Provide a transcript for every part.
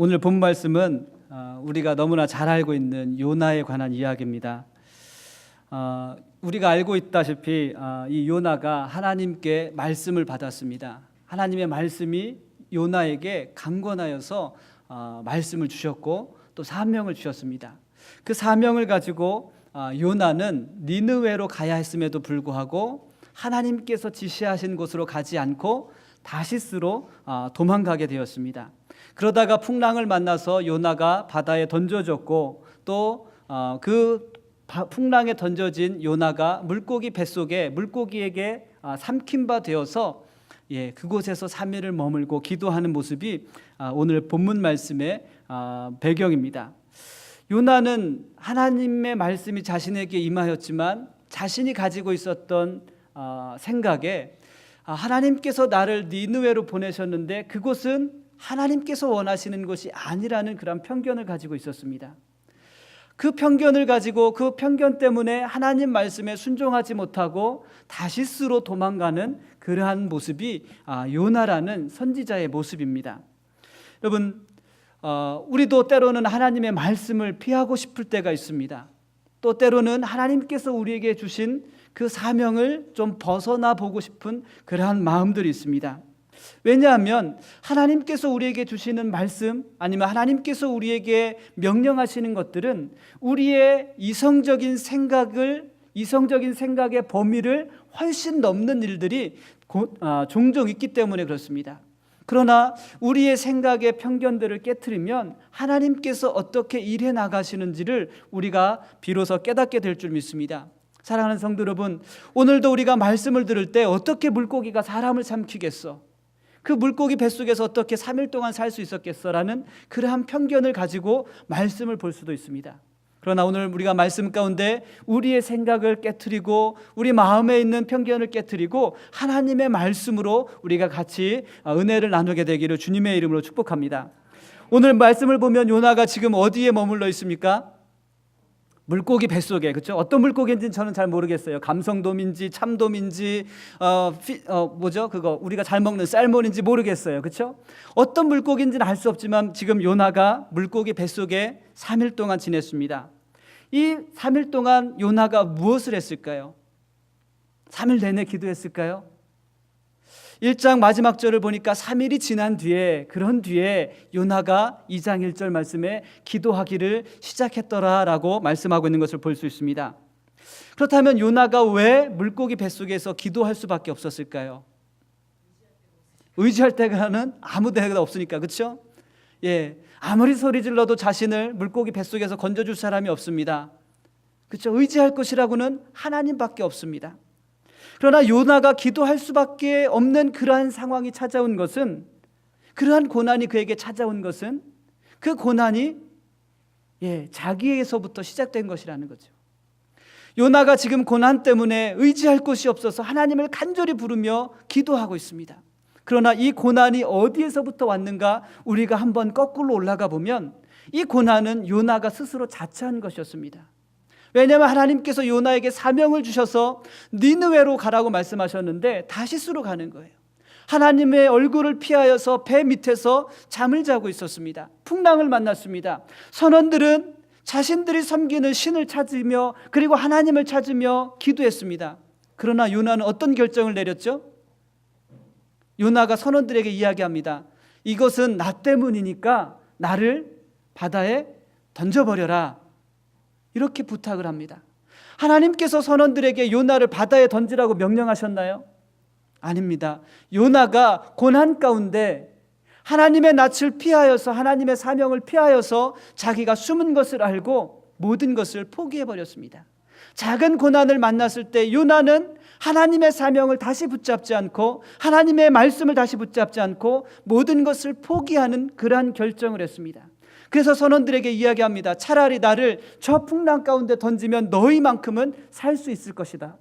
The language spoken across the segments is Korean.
오늘 본 말씀은 우리가 너무나 잘 알고 있는 요나에 관한 이야기입니다. 우리가 알고 있다시피 이 요나가 하나님께 말씀을 받았습니다. 하나님의 말씀이 요나에게 강권하여서 말씀을 주셨고 또 사명을 주셨습니다. 그 사명을 가지고 요나는 니느웨로 가야 했음에도 불구하고 하나님께서 지시하신 곳으로 가지 않고 다시스로 도망가게 되었습니다. 그러다가 풍랑을 만나서 요나가 바다에 던져졌고 또 그 풍랑에 던져진 요나가 물고기 뱃속에 물고기에게 삼킨 바 되어서 그곳에서 3일을 머물고 기도하는 모습이 오늘 본문 말씀의 배경입니다. 요나는 하나님의 말씀이 자신에게 임하였지만 자신이 가지고 있었던 생각에 하나님께서 나를 니느웨로 보내셨는데 그곳은 하나님께서 원하시는 것이 아니라는 그런 편견을 가지고 있었습니다. 그 편견을 가지고 그 편견 때문에 하나님 말씀에 순종하지 못하고 다시스로 도망가는 그러한 모습이 요나라는 선지자의 모습입니다. 여러분, 우리도 때로는 하나님의 말씀을 피하고 싶을 때가 있습니다. 또 때로는 하나님께서 우리에게 주신 그 사명을 좀 벗어나 보고 싶은 그러한 마음들이 있습니다. 왜냐하면 하나님께서 우리에게 주시는 말씀 아니면 하나님께서 우리에게 명령하시는 것들은 우리의 이성적인 생각의 범위를 훨씬 넘는 일들이 종종 있기 때문에 그렇습니다. 그러나 우리의 생각의 편견들을 깨트리면 하나님께서 어떻게 일해 나가시는지를 우리가 비로소 깨닫게 될 줄 믿습니다. 사랑하는 성도 여러분, 오늘도 우리가 말씀을 들을 때 어떻게 물고기가 사람을 삼키겠어? 그 물고기 뱃속에서 어떻게 3일 동안 살 수 있었겠어라는 그러한 편견을 가지고 말씀을 볼 수도 있습니다. 그러나 오늘 우리가 말씀 가운데 우리의 생각을 깨트리고 우리 마음에 있는 편견을 깨트리고 하나님의 말씀으로 우리가 같이 은혜를 나누게 되기를 주님의 이름으로 축복합니다. 오늘 말씀을 보면 요나가 지금 어디에 머물러 있습니까? 물고기 뱃속에, 그렇죠? 어떤 물고기인지는 저는 잘 모르겠어요. 감성돔인지 참돔인지 뭐죠? 그거 우리가 잘 먹는 살몬인지 모르겠어요. 그렇죠? 어떤 물고기인지는 알 수 없지만 지금 요나가 물고기 뱃속에 3일 동안 지냈습니다. 이 3일 동안 요나가 무엇을 했을까요? 3일 내내 기도했을까요? 1장 마지막 절을 보니까 3일이 지난 뒤에 그런 뒤에 요나가 2장 1절 말씀에 기도하기를 시작했더라라고 말씀하고 있는 것을 볼 수 있습니다. 그렇다면 요나가 왜 물고기 뱃속에서 기도할 수밖에 없었을까요? 의지할 데가는 아무 데가 없으니까, 그렇죠? 아무리 소리 질러도 자신을 물고기 뱃속에서 건져줄 사람이 없습니다. 그렇죠? 의지할 것이라고는 하나님밖에 없습니다. 그러나 요나가 기도할 수밖에 없는 그러한 상황이 찾아온 것은, 그러한 고난이 그에게 찾아온 것은 그 고난이 자기에게서부터 시작된 것이라는 거죠. 요나가 지금 고난 때문에 의지할 곳이 없어서 하나님을 간절히 부르며 기도하고 있습니다. 그러나 이 고난이 어디에서부터 왔는가 우리가 한번 거꾸로 올라가 보면 이 고난은 요나가 스스로 자처한 것이었습니다. 왜냐하면 하나님께서 요나에게 사명을 주셔서 니느웨로 가라고 말씀하셨는데 다시스로 가는 거예요. 하나님의 얼굴을 피하여서 배 밑에서 잠을 자고 있었습니다. 풍랑을 만났습니다. 선원들은 자신들이 섬기는 신을 찾으며 그리고 하나님을 찾으며 기도했습니다. 그러나 요나는 어떤 결정을 내렸죠? 요나가 선원들에게 이야기합니다. 이것은 나 때문이니까 나를 바다에 던져버려라, 이렇게 부탁을 합니다. 하나님께서 선원들에게 요나를 바다에 던지라고 명령하셨나요? 아닙니다. 요나가 고난 가운데 하나님의 낯을 피하여서 하나님의 사명을 피하여서 자기가 숨은 것을 알고 모든 것을 포기해버렸습니다. 작은 고난을 만났을 때 요나는 하나님의 사명을 다시 붙잡지 않고 하나님의 말씀을 다시 붙잡지 않고 모든 것을 포기하는 그러한 결정을 했습니다. 그래서 선원들에게 이야기합니다. 차라리 나를 저 풍랑 가운데 던지면 너희만큼은 살 수 있을 것이다.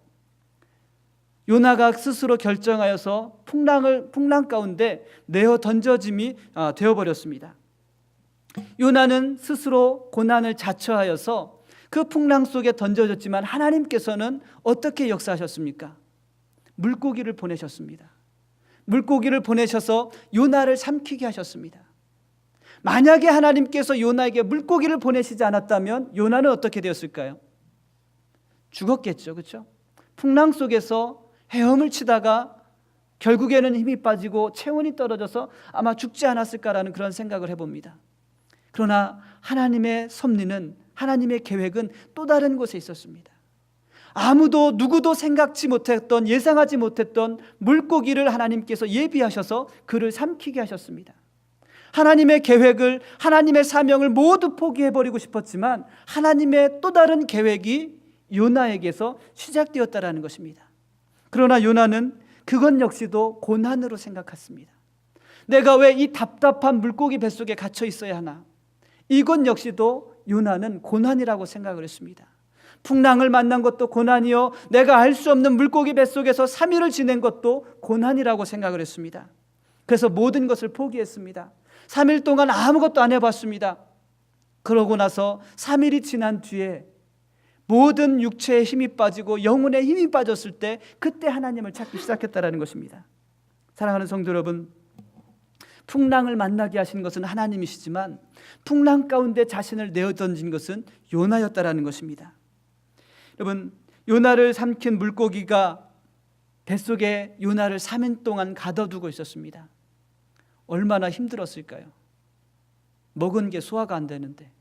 요나가 스스로 결정하여서 풍랑 가운데 내어 던져짐이 되어버렸습니다. 요나는 스스로 고난을 자처하여서 그 풍랑 속에 던져졌지만 하나님께서는 어떻게 역사하셨습니까? 물고기를 보내셨습니다. 물고기를 보내셔서 요나를 삼키게 하셨습니다. 만약에 하나님께서 요나에게 물고기를 보내시지 않았다면 요나는 어떻게 되었을까요? 죽었겠죠. 그렇죠? 풍랑 속에서 헤엄을 치다가 결국에는 힘이 빠지고 체온이 떨어져서 아마 죽지 않았을까라는 그런 생각을 해봅니다. 그러나 하나님의 섭리는, 하나님의 계획은 또 다른 곳에 있었습니다. 아무도 누구도 생각지 못했던, 예상하지 못했던 물고기를 하나님께서 예비하셔서 그를 삼키게 하셨습니다. 하나님의 계획을, 하나님의 사명을 모두 포기해버리고 싶었지만 하나님의 또 다른 계획이 요나에게서 시작되었다라는 것입니다. 그러나 요나는 그것 역시도 고난으로 생각했습니다. 내가 왜 이 답답한 물고기 뱃속에 갇혀 있어야 하나? 이것 역시도 요나는 고난이라고 생각을 했습니다. 풍랑을 만난 것도 고난이요, 내가 알 수 없는 물고기 뱃속에서 3일을 지낸 것도 고난이라고 생각을 했습니다. 그래서 모든 것을 포기했습니다. 3일 동안 아무것도 안 해봤습니다. 그러고 나서 3일이 지난 뒤에 모든 육체에 힘이 빠지고 영혼에 힘이 빠졌을 때 그때 하나님을 찾기 시작했다는 것입니다. 사랑하는 성도 여러분, 풍랑을 만나게 하신 것은 하나님이시지만 풍랑 가운데 자신을 내어던진 것은 요나였다라는 것입니다. 여러분, 요나를 삼킨 물고기가 뱃속에 요나를 3일 동안 가둬두고 있었습니다. 얼마나 힘들었을까요? 먹은 게 소화가 안 되는데.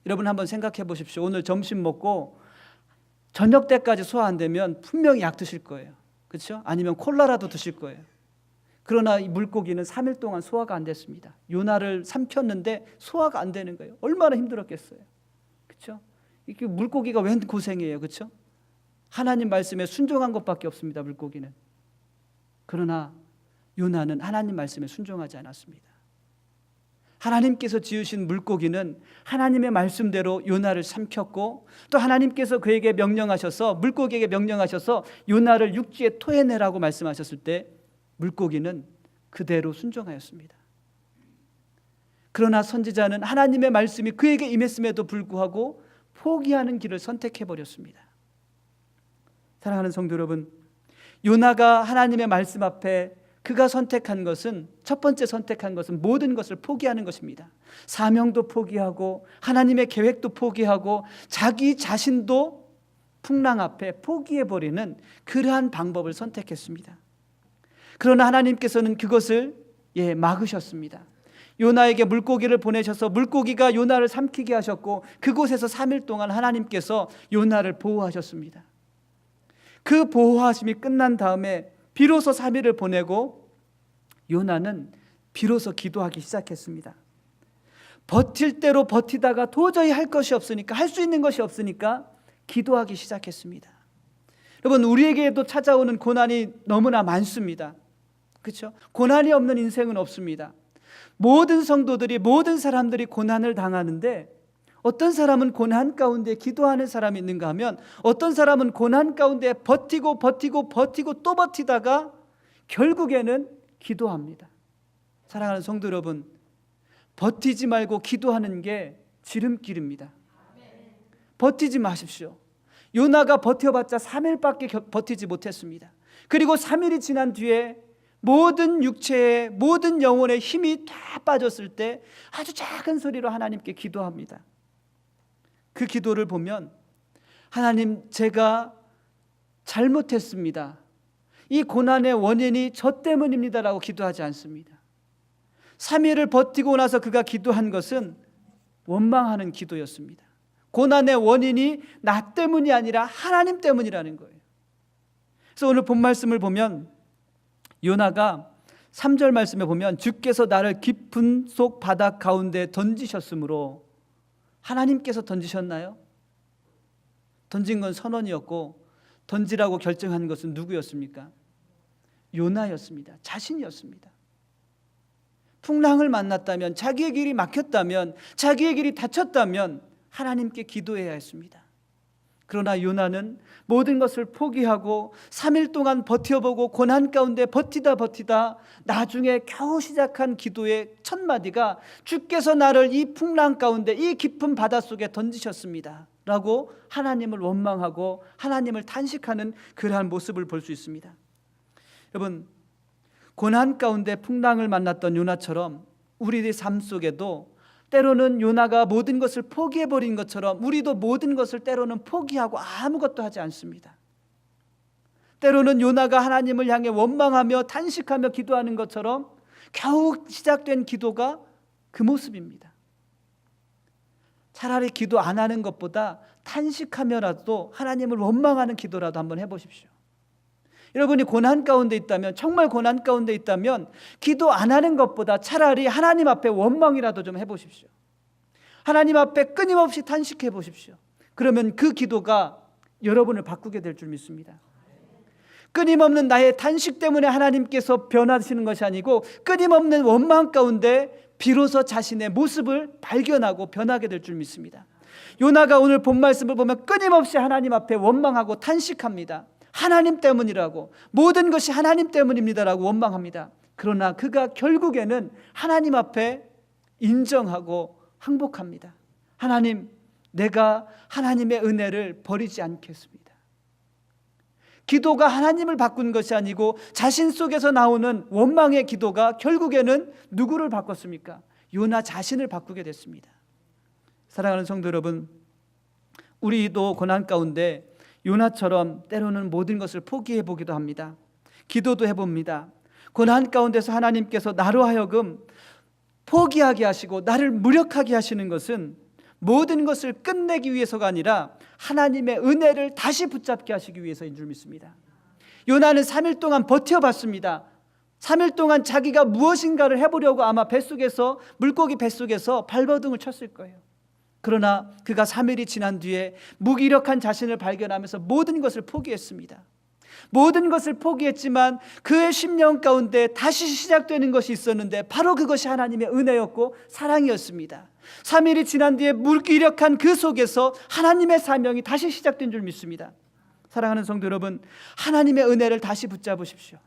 여러분 한번 생각해 보십시오. 오늘 점심 먹고 저녁 때까지 소화 안 되면 분명히 약 드실 거예요. 그렇죠? 아니면 콜라라도 드실 거예요. 그러나 이 물고기는 3일 동안 소화가 안 됐습니다. 요나를 삼켰는데 소화가 안 되는 거예요. 얼마나 힘들었겠어요. 그렇죠? 이게 물고기가 웬 고생이에요. 그렇죠? 하나님 말씀에 순종한 것밖에 없습니다. 물고기는. 그러나 요나는 하나님 말씀에 순종하지 않았습니다. 하나님께서 지으신 물고기는 하나님의 말씀대로 요나를 삼켰고, 또 하나님께서 그에게 명령하셔서, 물고기에게 명령하셔서 요나를 육지에 토해내라고 말씀하셨을 때 물고기는 그대로 순종하였습니다. 그러나 선지자는 하나님의 말씀이 그에게 임했음에도 불구하고 포기하는 길을 선택해버렸습니다. 사랑하는 성도 여러분, 요나가 하나님의 말씀 앞에 그가 선택한 것은, 첫 번째 선택한 것은 모든 것을 포기하는 것입니다. 사명도 포기하고 하나님의 계획도 포기하고 자기 자신도 풍랑 앞에 포기해버리는 그러한 방법을 선택했습니다. 그러나 하나님께서는 그것을 막으셨습니다. 요나에게 물고기를 보내셔서 물고기가 요나를 삼키게 하셨고, 그곳에서 3일 동안 하나님께서 요나를 보호하셨습니다. 그 보호하심이 끝난 다음에 비로소 3일을 보내고 요나는 비로소 기도하기 시작했습니다. 버틸 대로 버티다가 도저히 할 것이 없으니까, 할 수 있는 것이 없으니까 기도하기 시작했습니다. 여러분, 우리에게도 찾아오는 고난이 너무나 많습니다. 그렇죠? 고난이 없는 인생은 없습니다. 모든 성도들이, 모든 사람들이 고난을 당하는데, 어떤 사람은 고난 가운데 기도하는 사람이 있는가 하면, 어떤 사람은 고난 가운데 버티고 또 버티다가 결국에는 기도합니다. 사랑하는 성도 여러분, 버티지 말고 기도하는 게 지름길입니다. 버티지 마십시오. 요나가 버텨봤자 3일밖에 버티지 못했습니다. 그리고 3일이 지난 뒤에 모든 육체에, 모든 영혼에 힘이 다 빠졌을 때 아주 작은 소리로 하나님께 기도합니다. 그 기도를 보면, 하나님, 제가 잘못했습니다. 이 고난의 원인이 저 때문입니다라고 기도하지 않습니다. 3일을 버티고 나서 그가 기도한 것은 원망하는 기도였습니다. 고난의 원인이 나 때문이 아니라 하나님 때문이라는 거예요. 그래서 오늘 본 말씀을 보면 요나가 3절 말씀에 보면, 주께서 나를 깊은 속 바다 가운데 던지셨으므로, 하나님께서 던지셨나요? 던진 건 선원이었고 던지라고 결정한 것은 누구였습니까? 요나였습니다. 자신이었습니다. 풍랑을 만났다면, 자기의 길이 막혔다면, 자기의 길이 닫혔다면 하나님께 기도해야 했습니다. 그러나 요나는 모든 것을 포기하고 3일 동안 버텨보고 고난 가운데 버티다 나중에 겨우 시작한 기도의 첫 마디가, 주께서 나를 이 풍랑 가운데, 이 깊은 바닷속에 던지셨습니다 라고 하나님을 원망하고 하나님을 탄식하는 그러한 모습을 볼 수 있습니다. 여러분, 고난 가운데 풍랑을 만났던 요나처럼 우리의 삶 속에도 때로는 요나가 모든 것을 포기해버린 것처럼 우리도 모든 것을 때로는 포기하고 아무것도 하지 않습니다. 때로는 요나가 하나님을 향해 원망하며 탄식하며 기도하는 것처럼 겨우 시작된 기도가 그 모습입니다. 차라리 기도 안 하는 것보다 탄식하며라도 하나님을 원망하는 기도라도 한번 해보십시오. 여러분이 고난 가운데 있다면, 정말 고난 가운데 있다면 기도 안 하는 것보다 차라리 하나님 앞에 원망이라도 좀 해보십시오. 하나님 앞에 끊임없이 탄식해 보십시오. 그러면 그 기도가 여러분을 바꾸게 될 줄 믿습니다. 끊임없는 나의 탄식 때문에 하나님께서 변화하시는 것이 아니고 끊임없는 원망 가운데 비로소 자신의 모습을 발견하고 변하게 될 줄 믿습니다. 요나가 오늘 본 말씀을 보면 끊임없이 하나님 앞에 원망하고 탄식합니다. 하나님 때문이라고, 모든 것이 하나님 때문입니다라고 원망합니다. 그러나 그가 결국에는 하나님 앞에 인정하고 항복합니다. 하나님, 내가 하나님의 은혜를 버리지 않겠습니다. 기도가 하나님을 바꾼 것이 아니고 자신 속에서 나오는 원망의 기도가 결국에는 누구를 바꿨습니까? 요나 자신을 바꾸게 됐습니다. 사랑하는 성도 여러분, 우리도 고난 가운데 요나처럼 때로는 모든 것을 포기해 보기도 합니다. 기도도 해봅니다. 고난 가운데서 하나님께서 나로 하여금 포기하게 하시고 나를 무력하게 하시는 것은 모든 것을 끝내기 위해서가 아니라 하나님의 은혜를 다시 붙잡게 하시기 위해서인 줄 믿습니다. 요나는 3일 동안 버텨봤습니다. 3일 동안 자기가 무엇인가를 해보려고 아마 뱃속에서, 물고기 뱃속에서 발버둥을 쳤을 거예요. 그러나 그가 3일이 지난 뒤에 무기력한 자신을 발견하면서 모든 것을 포기했습니다. 모든 것을 포기했지만 그의 심령 가운데 다시 시작되는 것이 있었는데 바로 그것이 하나님의 은혜였고 사랑이었습니다. 3일이 지난 뒤에 무기력한 그 속에서 하나님의 사명이 다시 시작된 줄 믿습니다. 사랑하는 성도 여러분, 하나님의 은혜를 다시 붙잡으십시오.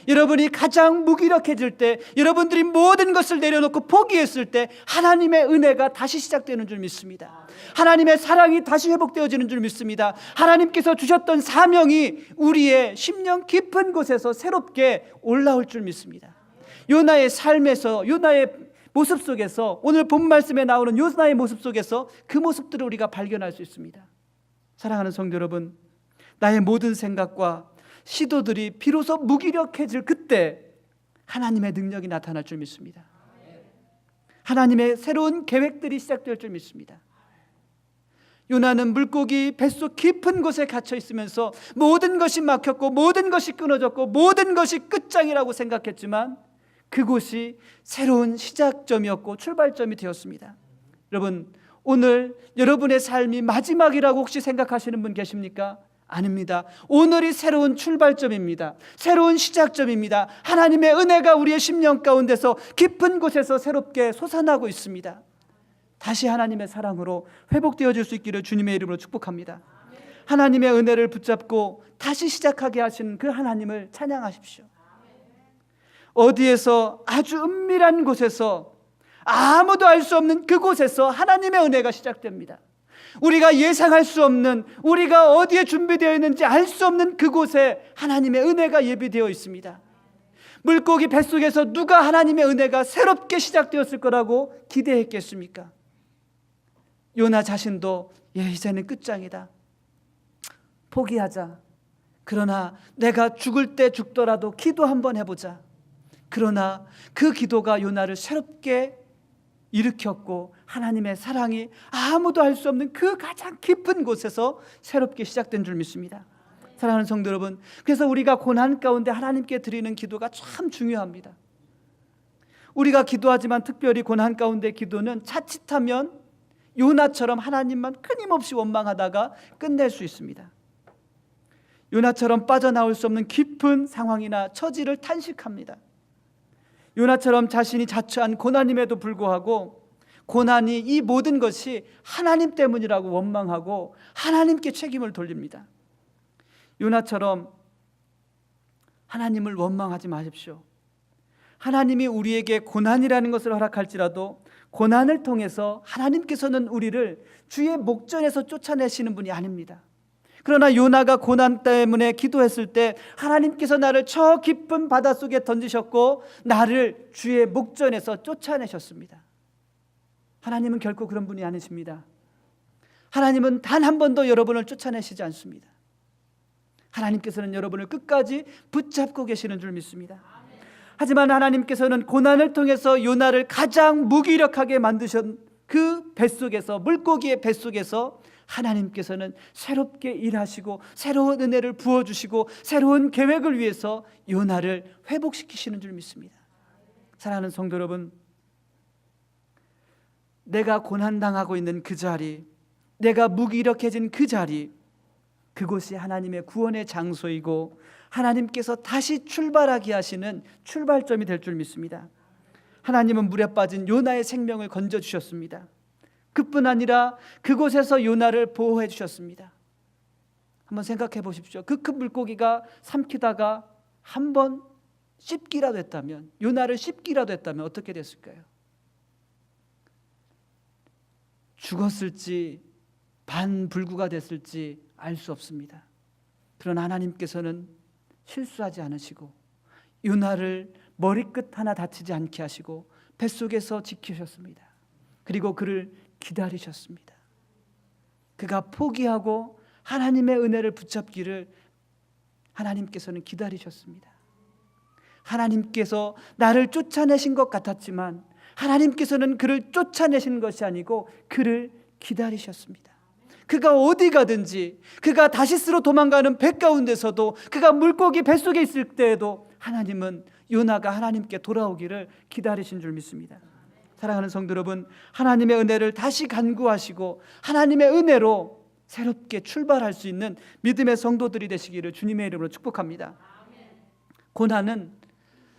여러분이 가장 무기력해질 때, 여러분들이 모든 것을 내려놓고 포기했을 때 하나님의 은혜가 다시 시작되는 줄 믿습니다. 하나님의 사랑이 다시 회복되어지는 줄 믿습니다. 하나님께서 주셨던 사명이 우리의 심령 깊은 곳에서 새롭게 올라올 줄 믿습니다. 요나의 삶에서, 요나의 모습 속에서, 오늘 본 말씀에 나오는 요나의 모습 속에서 그 모습들을 우리가 발견할 수 있습니다. 사랑하는 성도 여러분, 나의 모든 생각과 시도들이 비로소 무기력해질 그때 하나님의 능력이 나타날 줄 믿습니다. 하나님의 새로운 계획들이 시작될 줄 믿습니다. 요나는 물고기 뱃속 깊은 곳에 갇혀 있으면서 모든 것이 막혔고 모든 것이 끊어졌고 모든 것이 끝장이라고 생각했지만 그곳이 새로운 시작점이었고 출발점이 되었습니다. 여러분, 오늘 여러분의 삶이 마지막이라고 혹시 생각하시는 분 계십니까? 아닙니다. 오늘이 새로운 출발점입니다. 새로운 시작점입니다. 하나님의 은혜가 우리의 심령 가운데서 깊은 곳에서 새롭게 솟아나고 있습니다. 다시 하나님의 사랑으로 회복되어질 수 있기를 주님의 이름으로 축복합니다. 하나님의 은혜를 붙잡고 다시 시작하게 하신 그 하나님을 찬양하십시오. 어디에서, 아주 은밀한 곳에서, 아무도 알 수 없는 그곳에서 하나님의 은혜가 시작됩니다. 우리가 예상할 수 없는, 우리가 어디에 준비되어 있는지 알 수 없는 그곳에 하나님의 은혜가 예비되어 있습니다. 물고기 뱃속에서 누가 하나님의 은혜가 새롭게 시작되었을 거라고 기대했겠습니까? 요나 자신도 이제는 끝장이다, 포기하자. 그러나 내가 죽을 때 죽더라도 기도 한번 해보자. 그러나 그 기도가 요나를 새롭게 일으켰고 하나님의 사랑이 아무도 알 수 없는 그 가장 깊은 곳에서 새롭게 시작된 줄 믿습니다. 사랑하는 성도 여러분, 그래서 우리가 고난 가운데 하나님께 드리는 기도가 참 중요합니다. 우리가 기도하지만 특별히 고난 가운데 기도는 자칫하면 요나처럼 하나님만 끊임없이 원망하다가 끝낼 수 있습니다. 요나처럼 빠져나올 수 없는 깊은 상황이나 처지를 탄식합니다. 요나처럼 자신이 자초한 고난임에도 불구하고 고난이 이 모든 것이 하나님 때문이라고 원망하고 하나님께 책임을 돌립니다. 요나처럼 하나님을 원망하지 마십시오. 하나님이 우리에게 고난이라는 것을 허락할지라도 고난을 통해서 하나님께서는 우리를 주의 목전에서 쫓아내시는 분이 아닙니다. 그러나 요나가 고난 때문에 기도했을 때 하나님께서 나를 저 깊은 바닷속에 던지셨고 나를 주의 목전에서 쫓아내셨습니다. 하나님은 결코 그런 분이 아니십니다. 하나님은 단 한 번도 여러분을 쫓아내시지 않습니다. 하나님께서는 여러분을 끝까지 붙잡고 계시는 줄 믿습니다. 하지만 하나님께서는 고난을 통해서 요나를 가장 무기력하게 만드신 그 뱃속에서, 물고기의 뱃속에서 하나님께서는 새롭게 일하시고 새로운 은혜를 부어주시고 새로운 계획을 위해서 요나를 회복시키시는 줄 믿습니다. 사랑하는 성도 여러분, 내가 고난당하고 있는 그 자리, 내가 무기력해진 그 자리, 그곳이 하나님의 구원의 장소이고 하나님께서 다시 출발하게 하시는 출발점이 될 줄 믿습니다. 하나님은 물에 빠진 요나의 생명을 건져주셨습니다. 그뿐 아니라 그곳에서 요나를 보호해 주셨습니다. 한번 생각해 보십시오. 그 큰 물고기가 삼키다가 한번 씹기라도 했다면, 요나를 씹기라도 했다면 어떻게 됐을까요? 죽었을지 반불구가 됐을지 알 수 없습니다. 그러나 하나님께서는 실수하지 않으시고 요나를 머리끝 하나 다치지 않게 하시고 뱃속에서 지키셨습니다. 그리고 그를 기다리셨습니다. 그가 포기하고 하나님의 은혜를 붙잡기를 하나님께서는 기다리셨습니다. 하나님께서 나를 쫓아내신 것 같았지만 하나님께서는 그를 쫓아내신 것이 아니고 그를 기다리셨습니다. 그가 어디 가든지, 그가 다시스로 도망가는 배 가운데서도, 그가 물고기 뱃속에 있을 때에도 하나님은 요나가 하나님께 돌아오기를 기다리신 줄 믿습니다. 사랑하는 성도 여러분, 하나님의 은혜를 다시 간구하시고 하나님의 은혜로 새롭게 출발할 수 있는 믿음의 성도들이 되시기를 주님의 이름으로 축복합니다. 고난은,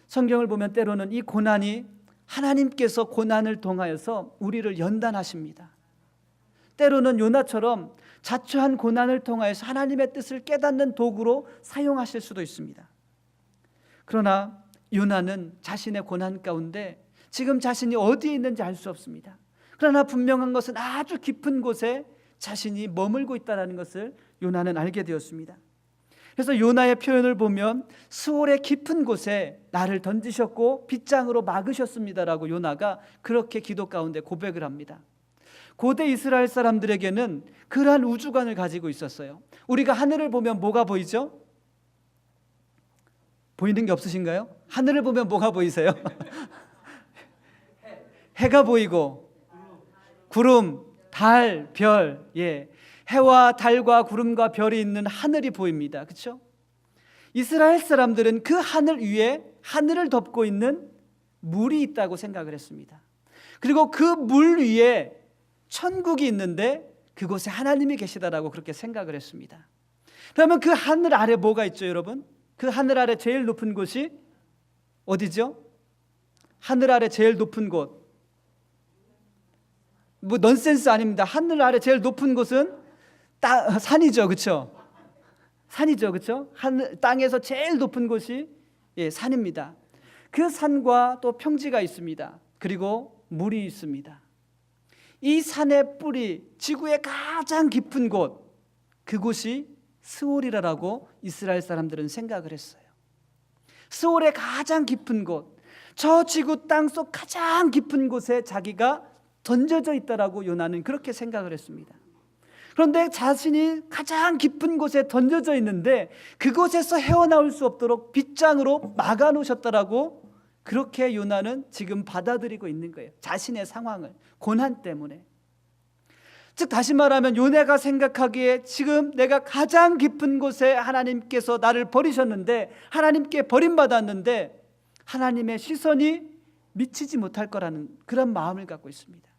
성경을 보면 때로는 이 고난이 하나님께서 고난을 통하여서 우리를 연단하십니다. 때로는 요나처럼 자초한 고난을 통하여서 하나님의 뜻을 깨닫는 도구로 사용하실 수도 있습니다. 그러나 요나는 자신의 고난 가운데 지금 자신이 어디에 있는지 알 수 없습니다. 그러나 분명한 것은 아주 깊은 곳에 자신이 머물고 있다는 것을 요나는 알게 되었습니다. 그래서 요나의 표현을 보면 스올의 깊은 곳에 나를 던지셨고 빗장으로 막으셨습니다라고 요나가 그렇게 기도 가운데 고백을 합니다. 고대 이스라엘 사람들에게는 그러한 우주관을 가지고 있었어요. 우리가 하늘을 보면 뭐가 보이죠? 보이는 게 없으신가요? 하늘을 보면 뭐가 보이세요? 해가 보이고 구름, 달, 별, 해와 달과 구름과 별이 있는 하늘이 보입니다. 그렇죠? 이스라엘 사람들은 그 하늘 위에 하늘을 덮고 있는 물이 있다고 생각을 했습니다. 그리고 그 물 위에 천국이 있는데 그곳에 하나님이 계시다라고 그렇게 생각을 했습니다. 그러면 그 하늘 아래 뭐가 있죠, 여러분? 그 하늘 아래 제일 높은 곳이 어디죠? 하늘 아래 제일 높은 곳, 뭐 넌센스 아닙니다. 하늘 아래 제일 높은 곳은 산이죠, 그렇죠? 산이죠, 그렇죠? 땅에서 제일 높은 곳이 산입니다. 그 산과 또 평지가 있습니다. 그리고 물이 있습니다. 이 산의 뿌리, 지구의 가장 깊은 곳, 그곳이 스올이라고 이스라엘 사람들은 생각을 했어요. 스올의 가장 깊은 곳, 저 지구 땅속 가장 깊은 곳에 자기가 던져져 있다라고 요나는 그렇게 생각을 했습니다. 그런데 자신이 가장 깊은 곳에 던져져 있는데 그곳에서 헤어나올 수 없도록 빗장으로 막아놓으셨다라고 그렇게 요나는 지금 받아들이고 있는 거예요. 자신의 상황을, 고난 때문에. 즉 다시 말하면 요나가 생각하기에 지금 내가 가장 깊은 곳에 하나님께서 나를 버리셨는데, 하나님께 버림받았는데 하나님의 시선이 미치지 못할 거라는 그런 마음을 갖고 있습니다.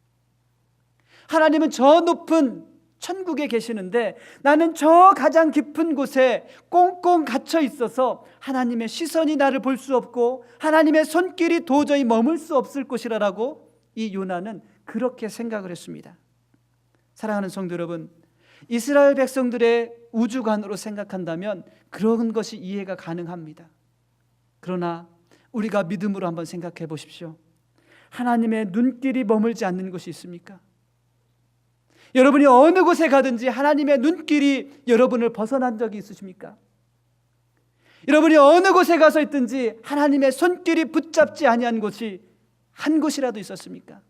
하나님은 저 높은 천국에 계시는데 나는 저 가장 깊은 곳에 꽁꽁 갇혀 있어서 하나님의 시선이 나를 볼 수 없고 하나님의 손길이 도저히 머물 수 없을 것이라고 이 요나는 그렇게 생각을 했습니다. 사랑하는 성도 여러분, 이스라엘 백성들의 우주관으로 생각한다면 그런 것이 이해가 가능합니다. 그러나 우리가 믿음으로 한번 생각해 보십시오. 하나님의 눈길이 머물지 않는 곳이 있습니까? 여러분이 어느 곳에 가든지 하나님의 눈길이 여러분을 벗어난 적이 있으십니까? 여러분이 어느 곳에 가서 있든지 하나님의 손길이 붙잡지 아니한 곳이 한 곳이라도 있었습니까?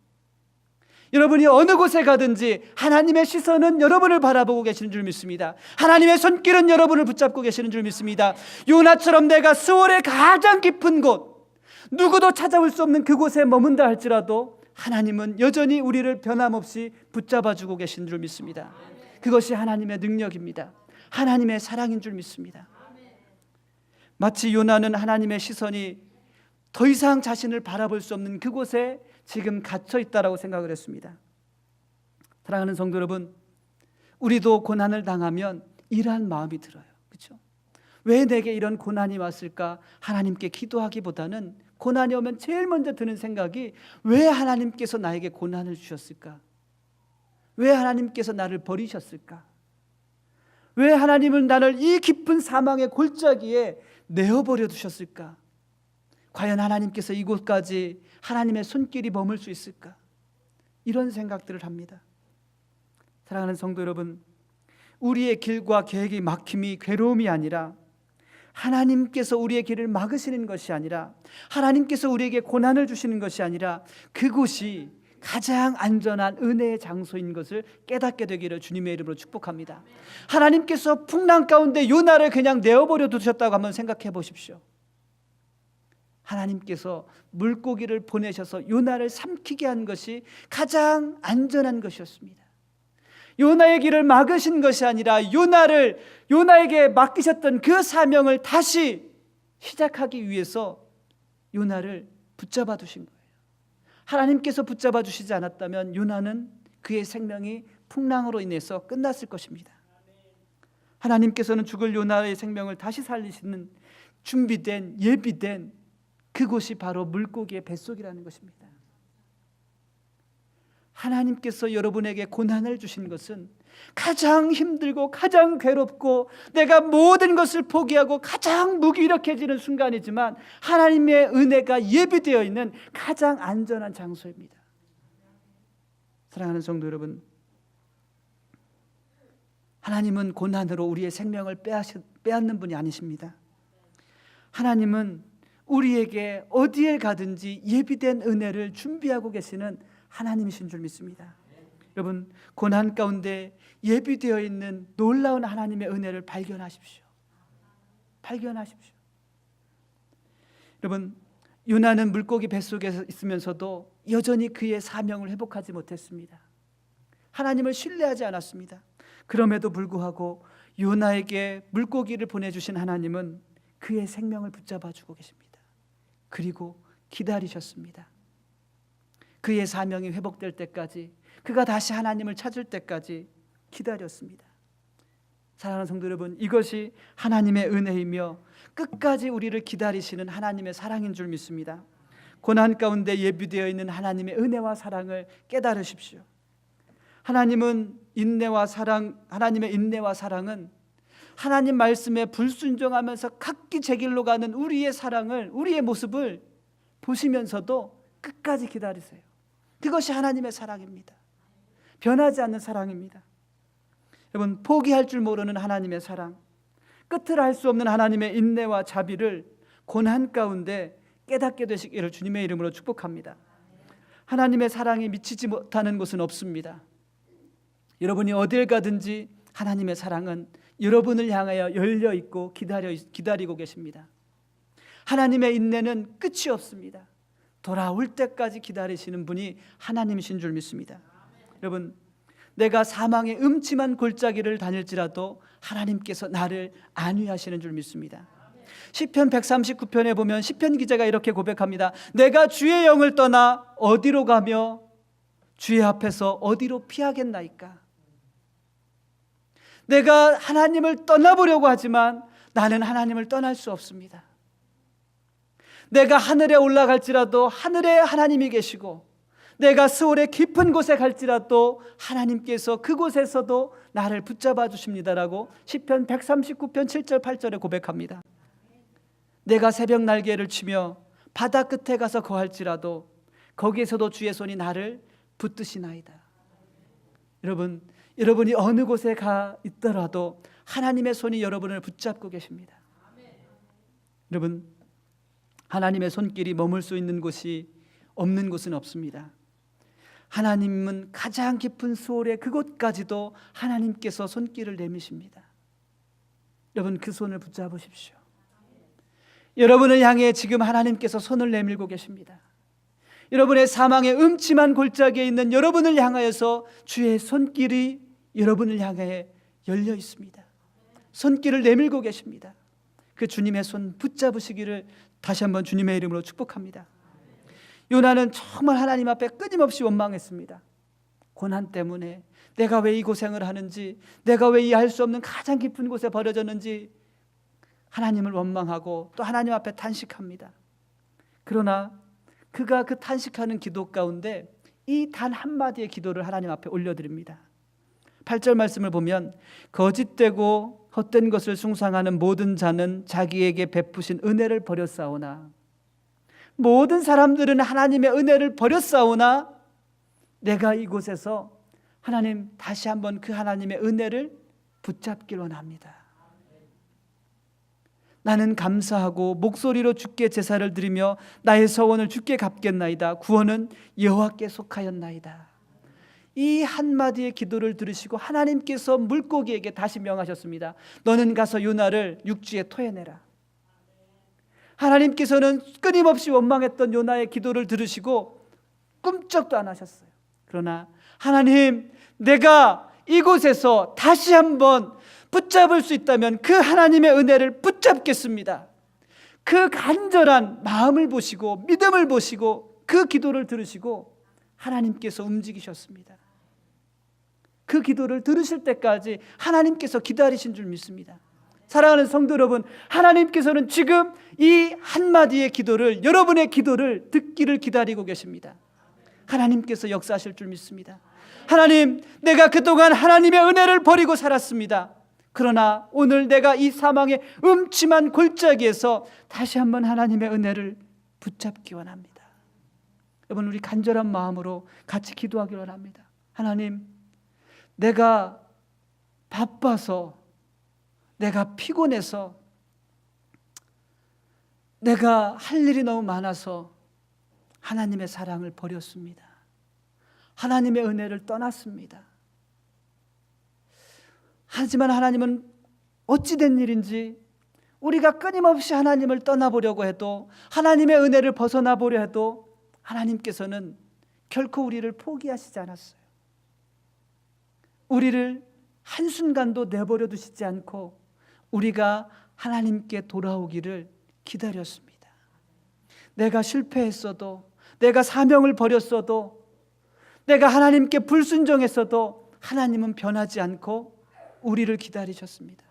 여러분이 어느 곳에 가든지 하나님의 시선은 여러분을 바라보고 계시는 줄 믿습니다. 하나님의 손길은 여러분을 붙잡고 계시는 줄 믿습니다. 요나처럼 내가 스월의 가장 깊은 곳, 누구도 찾아올 수 없는 그곳에 머문다 할지라도 하나님은 여전히 우리를 변함없이 붙잡아주고 계신 줄 믿습니다. 그것이 하나님의 능력입니다. 하나님의 사랑인 줄 믿습니다. 마치 요나는 하나님의 시선이 더 이상 자신을 바라볼 수 없는 그곳에 지금 갇혀 있다라고 생각을 했습니다. 사랑하는 성도 여러분, 우리도 고난을 당하면 이러한 마음이 들어요. 그렇죠? 왜 내게 이런 고난이 왔을까? 하나님께 기도하기보다는 고난이 오면 제일 먼저 드는 생각이 왜 하나님께서 나에게 고난을 주셨을까? 왜 하나님께서 나를 버리셨을까? 왜 하나님은 나를 이 깊은 사망의 골짜기에 내어버려 두셨을까? 과연 하나님께서 이곳까지 하나님의 손길이 머물 수 있을까? 이런 생각들을 합니다. 사랑하는 성도 여러분, 우리의 길과 계획이 막힘이 괴로움이 아니라 하나님께서 우리의 길을 막으시는 것이 아니라 하나님께서 우리에게 고난을 주시는 것이 아니라 그곳이 가장 안전한 은혜의 장소인 것을 깨닫게 되기를 주님의 이름으로 축복합니다. 하나님께서 풍랑 가운데 요나를 그냥 내어버려 두셨다고 한번 생각해 보십시오. 하나님께서 물고기를 보내셔서 요나를 삼키게 한 것이 가장 안전한 것이었습니다. 요나의 길을 막으신 것이 아니라 요나에게 맡기셨던 그 사명을 다시 시작하기 위해서 요나를 붙잡아 두신 거예요. 하나님께서 붙잡아 주시지 않았다면 요나는 그의 생명이 풍랑으로 인해서 끝났을 것입니다. 하나님께서는 죽을 요나의 생명을 다시 살리시는 준비된 예비된 그곳이 바로 물고기의 뱃속이라는 것입니다. 하나님께서 여러분에게 고난을 주신 것은 가장 힘들고 가장 괴롭고 내가 모든 것을 포기하고 가장 무기력해지는 순간이지만 하나님의 은혜가 예비되어 있는 가장 안전한 장소입니다. 사랑하는 성도 여러분, 하나님은 고난으로 우리의 생명을 빼앗는 분이 아니십니다. 하나님은 우리에게 어디에 가든지 예비된 은혜를 준비하고 계시는 하나님이신 줄 믿습니다. 여러분, 고난 가운데 예비되어 있는 놀라운 하나님의 은혜를 발견하십시오. 발견하십시오. 여러분, 요나는 물고기 뱃속에 있으면서도 여전히 그의 사명을 회복하지 못했습니다. 하나님을 신뢰하지 않았습니다. 그럼에도 불구하고 요나에게 물고기를 보내주신 하나님은 그의 생명을 붙잡아 주고 계십니다. 그리고 기다리셨습니다. 그의 사명이 회복될 때까지, 그가 다시 하나님을 찾을 때까지 기다렸습니다. 사랑하는 성도 여러분, 이것이 하나님의 은혜이며 끝까지 우리를 기다리시는 하나님의 사랑인 줄 믿습니다. 고난 가운데 예비되어 있는 하나님의 은혜와 사랑을 깨달으십시오. 하나님의 인내와 사랑은 하나님 말씀에 불순종하면서 각기 제 길로 가는 우리의 사랑을, 우리의 모습을 보시면서도 끝까지 기다리세요. 그것이 하나님의 사랑입니다. 변하지 않는 사랑입니다. 여러분, 포기할 줄 모르는 하나님의 사랑, 끝을 알 수 없는 하나님의 인내와 자비를 고난 가운데 깨닫게 되시기를 주님의 이름으로 축복합니다. 하나님의 사랑이 미치지 못하는 곳은 없습니다. 여러분이 어딜 가든지 하나님의 사랑은 여러분을 향하여 열려 있고 기다리고 계십니다. 하나님의 인내는 끝이 없습니다. 돌아올 때까지 기다리시는 분이 하나님이신 줄 믿습니다. 여러분, 내가 사망의 음침한 골짜기를 다닐지라도 하나님께서 나를 안위하시는 줄 믿습니다. 시편 139편에 보면 시편 기자가 이렇게 고백합니다. 내가 주의 영을 떠나 어디로 가며 주의 앞에서 어디로 피하겠나이까? 내가 하나님을 떠나보려고 하지만 나는 하나님을 떠날 수 없습니다. 내가 하늘에 올라갈지라도 하늘에 하나님이 계시고, 내가 스올의 깊은 곳에 갈지라도 하나님께서 그곳에서도 나를 붙잡아 주십니다라고 시편 139편 7절 8절에 고백합니다. 내가 새벽 날개를 치며 바다 끝에 가서 거할지라도 거기에서도 주의 손이 나를 붙드시나이다. 여러분, 여러분이 어느 곳에 가 있더라도 하나님의 손이 여러분을 붙잡고 계십니다. 여러분, 하나님의 손길이 머물 수 있는 곳이 없는 곳은 없습니다. 하나님은 가장 깊은 수월의 그곳까지도 하나님께서 손길을 내미십니다. 여러분, 그 손을 붙잡으십시오. 여러분을 향해 지금 하나님께서 손을 내밀고 계십니다. 여러분의 사망의 음침한 골짜기에 있는 여러분을 향하여서 주의 손길이 여러분을 향해 열려 있습니다. 손길을 내밀고 계십니다. 그 주님의 손 붙잡으시기를 다시 한번 주님의 이름으로 축복합니다. 요나는 정말 하나님 앞에 끊임없이 원망했습니다. 고난 때문에 내가 왜 이 고생을 하는지, 내가 왜 이 알 수 없는 가장 깊은 곳에 버려졌는지 하나님을 원망하고 또 하나님 앞에 탄식합니다. 그러나 그가 그 탄식하는 기도 가운데 이 단 한마디의 기도를 하나님 앞에 올려드립니다. 8절 말씀을 보면 거짓되고 헛된 것을 숭상하는 모든 자는 자기에게 베푸신 은혜를 버렸사오나, 모든 사람들은 하나님의 은혜를 버렸사오나 내가 이곳에서 하나님 다시 한번 그 하나님의 은혜를 붙잡길 원합니다. 나는 감사하고 목소리로 주께 제사를 드리며 나의 서원을 주께 갚겠나이다. 구원은 여호와께 속하였나이다. 이 한마디의 기도를 들으시고 하나님께서 물고기에게 다시 명하셨습니다. 너는 가서 요나를 육지에 토해내라. 하나님께서는 끊임없이 원망했던 요나의 기도를 들으시고 꿈쩍도 안 하셨어요. 그러나 하나님, 내가 이곳에서 다시 한번 붙잡을 수 있다면 그 하나님의 은혜를 붙잡겠습니다. 그 간절한 마음을 보시고 믿음을 보시고 그 기도를 들으시고 하나님께서 움직이셨습니다. 그 기도를 들으실 때까지 하나님께서 기다리신 줄 믿습니다. 사랑하는 성도 여러분, 하나님께서는 지금 이 한마디의 기도를, 여러분의 기도를 듣기를 기다리고 계십니다. 하나님께서 역사하실 줄 믿습니다. 하나님, 내가 그동안 하나님의 은혜를 버리고 살았습니다. 그러나 오늘 내가 이 사망의 음침한 골짜기에서 다시 한번 하나님의 은혜를 붙잡기 원합니다. 여러분, 우리 간절한 마음으로 같이 기도하기 원합니다. 하나님, 내가 바빠서, 내가 피곤해서, 내가 할 일이 너무 많아서 하나님의 사랑을 버렸습니다. 하나님의 은혜를 떠났습니다. 하지만 하나님은 어찌된 일인지 우리가 끊임없이 하나님을 떠나보려고 해도, 하나님의 은혜를 벗어나 보려 해도 하나님께서는 결코 우리를 포기하시지 않았어요. 우리를 한순간도 내버려 두시지 않고 우리가 하나님께 돌아오기를 기다렸습니다. 내가 실패했어도, 내가 사명을 버렸어도, 내가 하나님께 불순종했어도 하나님은 변하지 않고 우리를 기다리셨습니다.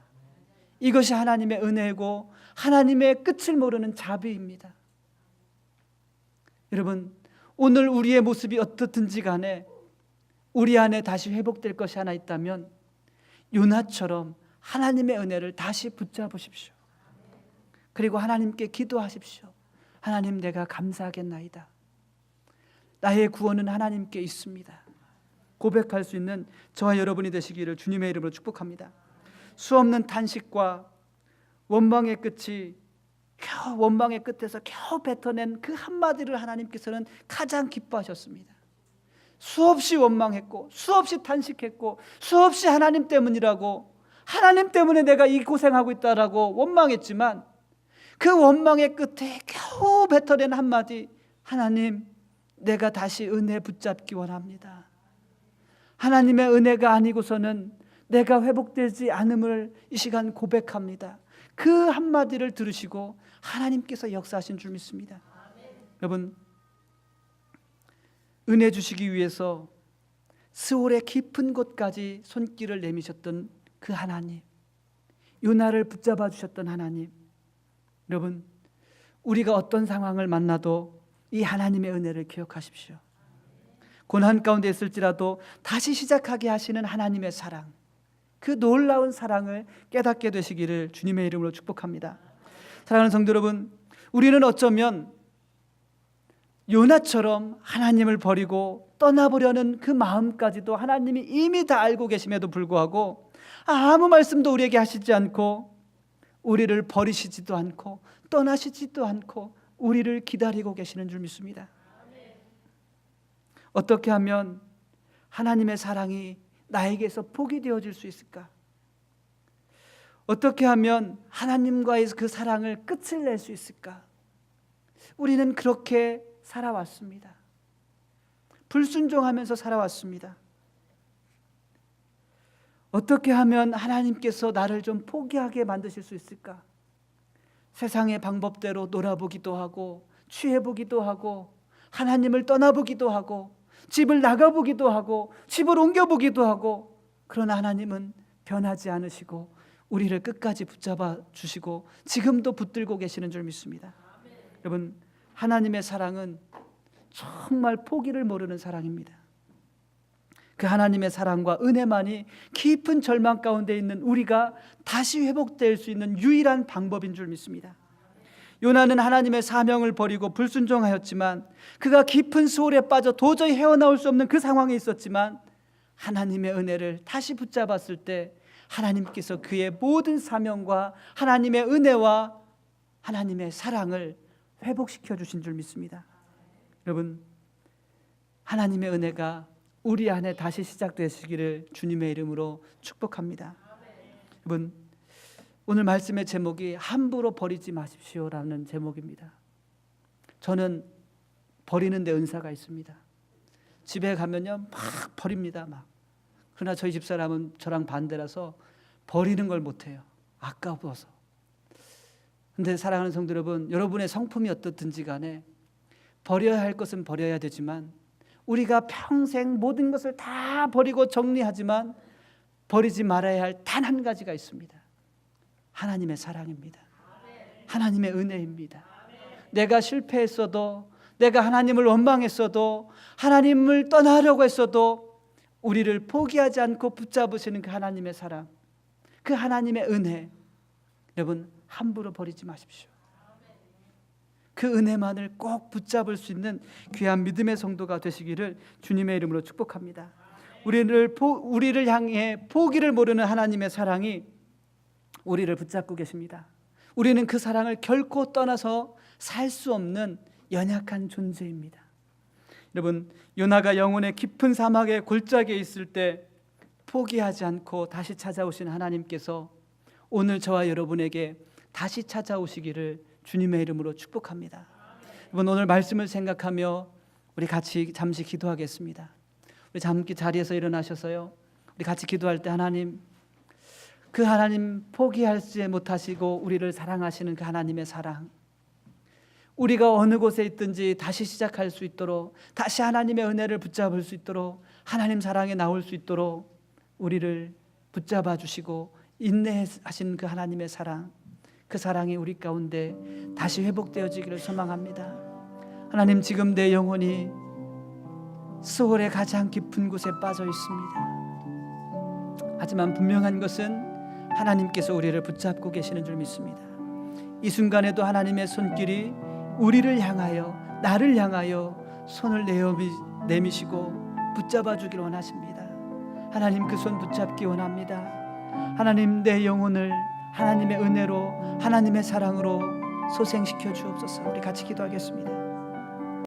이것이 하나님의 은혜고 하나님의 끝을 모르는 자비입니다. 여러분, 오늘 우리의 모습이 어떻든지 간에 우리 안에 다시 회복될 것이 하나 있다면 요나처럼 하나님의 은혜를 다시 붙잡으십시오. 그리고 하나님께 기도하십시오. 하나님, 내가 감사하겠나이다. 나의 구원은 하나님께 있습니다. 고백할 수 있는 저와 여러분이 되시기를 주님의 이름으로 축복합니다. 수없는 탄식과 원망의 끝이 겨우, 원망의 끝에서 겨우 뱉어낸 그 한마디를 하나님께서는 가장 기뻐하셨습니다. 수없이 원망했고 수없이 탄식했고 수없이 하나님 때문이라고, 하나님 때문에 내가 이 고생하고 있다라고 원망했지만 그 원망의 끝에 겨우 뱉어낸 한마디, 하나님, 내가 다시 은혜 붙잡기 원합니다. 하나님의 은혜가 아니고서는 내가 회복되지 않음을 이 시간 고백합니다. 그 한마디를 들으시고 하나님께서 역사하신 줄 믿습니다. 여러분, 은혜 주시기 위해서 스올의 깊은 곳까지 손길을 내미셨던 그 하나님, 요나를 붙잡아 주셨던 하나님, 여러분, 우리가 어떤 상황을 만나도 이 하나님의 은혜를 기억하십시오. 고난 가운데 있을지라도 다시 시작하게 하시는 하나님의 사랑, 그 놀라운 사랑을 깨닫게 되시기를 주님의 이름으로 축복합니다. 사랑하는 성도 여러분, 우리는 어쩌면 요나처럼 하나님을 버리고 떠나보려는 그 마음까지도 하나님이 이미 다 알고 계심에도 불구하고 아무 말씀도 우리에게 하시지 않고 우리를 버리시지도 않고 떠나시지도 않고 우리를 기다리고 계시는 줄 믿습니다. 어떻게 하면 하나님의 사랑이 나에게서 폭이 되어질 수 있을까? 어떻게 하면 하나님과의 그 사랑을 끝을 낼 수 있을까? 우리는 그렇게 살아왔습니다. 불순종하면서 살아왔습니다. 어떻게 하면 하나님께서 나를 좀 포기하게 만드실 수 있을까? 세상의 방법대로 놀아보기도 하고 취해보기도 하고 하나님을 떠나보기도 하고 집을 나가보기도 하고 집을 옮겨보기도 하고, 그러나 하나님은 변하지 않으시고 우리를 끝까지 붙잡아 주시고 지금도 붙들고 계시는 줄 믿습니다. 여러분, 하나님의 사랑은 정말 포기를 모르는 사랑입니다. 그 하나님의 사랑과 은혜만이 깊은 절망 가운데 있는 우리가 다시 회복될 수 있는 유일한 방법인 줄 믿습니다. 요나는 하나님의 사명을 버리고 불순종하였지만, 그가 깊은 수월에 빠져 도저히 헤어나올 수 없는 그 상황에 있었지만, 하나님의 은혜를 다시 붙잡았을 때 하나님께서 그의 모든 사명과 하나님의 은혜와 하나님의 사랑을 회복시켜 주신 줄 믿습니다. 여러분, 하나님의 은혜가 우리 안에 다시 시작되시기를 주님의 이름으로 축복합니다. 여러분, 오늘 말씀의 제목이 함부로 버리지 마십시오라는 제목입니다. 저는 버리는 데 은사가 있습니다. 집에 가면요 막 버립니다. 막. 그러나 저희 집사람은 저랑 반대라서 버리는 걸 못해요. 아까워서. 근데 사랑하는 성도 여러분, 여러분의 성품이 어떻든지 간에 버려야 할 것은 버려야 되지만, 우리가 평생 모든 것을 다 버리고 정리하지만 버리지 말아야 할 단 한 가지가 있습니다. 하나님의 사랑입니다. 하나님의 은혜입니다. 내가 실패했어도, 내가 하나님을 원망했어도, 하나님을 떠나려고 했어도 우리를 포기하지 않고 붙잡으시는 그 하나님의 사랑, 그 하나님의 은혜, 여러분 함부로 버리지 마십시오. 그 은혜만을 꼭 붙잡을 수 있는 귀한 믿음의 성도가 되시기를 주님의 이름으로 축복합니다. 우리를 향해 포기를 모르는 하나님의 사랑이 우리를 붙잡고 계십니다. 우리는 그 사랑을 결코 떠나서 살 수 없는 연약한 존재입니다. 여러분, 요나가 영혼의 깊은 사막의 골짜기에 있을 때 포기하지 않고 다시 찾아오신 하나님께서 오늘 저와 여러분에게 다시 찾아오시기를 주님의 이름으로 축복합니다. 여러분, 오늘 말씀을 생각하며 우리 같이 잠시 기도하겠습니다. 우리 잠시 자리에서 일어나셔서요, 우리 같이 기도할 때 하나님, 그 하나님 포기하지 못하시고 우리를 사랑하시는 그 하나님의 사랑, 우리가 어느 곳에 있든지 다시 시작할 수 있도록, 다시 하나님의 은혜를 붙잡을 수 있도록, 하나님 사랑에 나올 수 있도록 우리를 붙잡아 주시고 인내하신 그 하나님의 사랑, 그 사랑이 우리 가운데 다시 회복되어지기를 소망합니다. 하나님, 지금 내 영혼이 수월의 가장 깊은 곳에 빠져 있습니다. 하지만 분명한 것은 하나님께서 우리를 붙잡고 계시는 줄 믿습니다. 이 순간에도 하나님의 손길이 우리를 향하여, 나를 향하여 손을 내미시고 붙잡아 주길 원하십니다. 하나님, 그 손 붙잡기 원합니다. 하나님, 내 영혼을 하나님의 은혜로, 하나님의 사랑으로 소생시켜 주옵소서. 우리 같이 기도하겠습니다.